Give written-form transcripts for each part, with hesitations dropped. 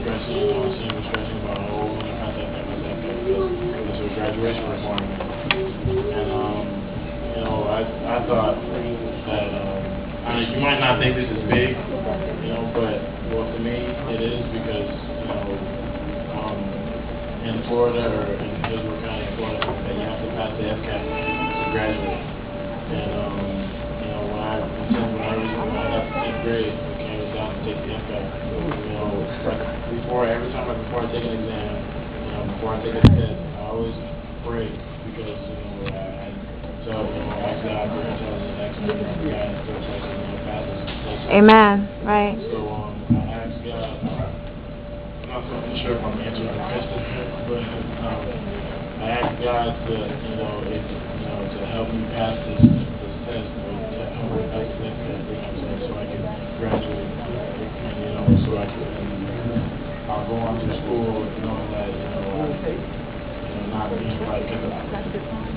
stressing, seeing me stressing about, oh, when I pass that, because it's a graduation requirement. And, I thought that, you might not think this is big, but, well, for me, it is because, in Florida, or in Hillsborough County, Florida, that you have to pass the FCAT to graduate. And, when I got to 10th grade, it came down to take the FCAT. Before I take an exam, before I take a test, I always pray, because, I ask God for intelligence, ask Him for guidance, so I can pass this. Amen. Right. So, I ask God, I'm not so sure if I'm answering the question, but I ask God to, to help me pass this test, or to help me pass this test, so I can graduate, and, so I can, I'll go on to school, knowing that, not being like,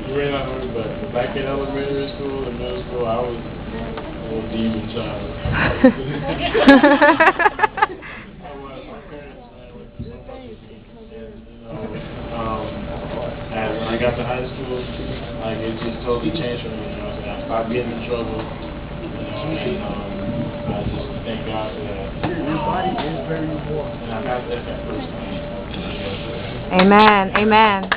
you may not know, but back in elementary school and middle school, I was a little demon child. I was. My parents, went through so much with me. And, when I got to high school, like, it just totally changed for me, I stopped getting in trouble, and, I just thank God for that. And I passed that first time. Amen. Amen.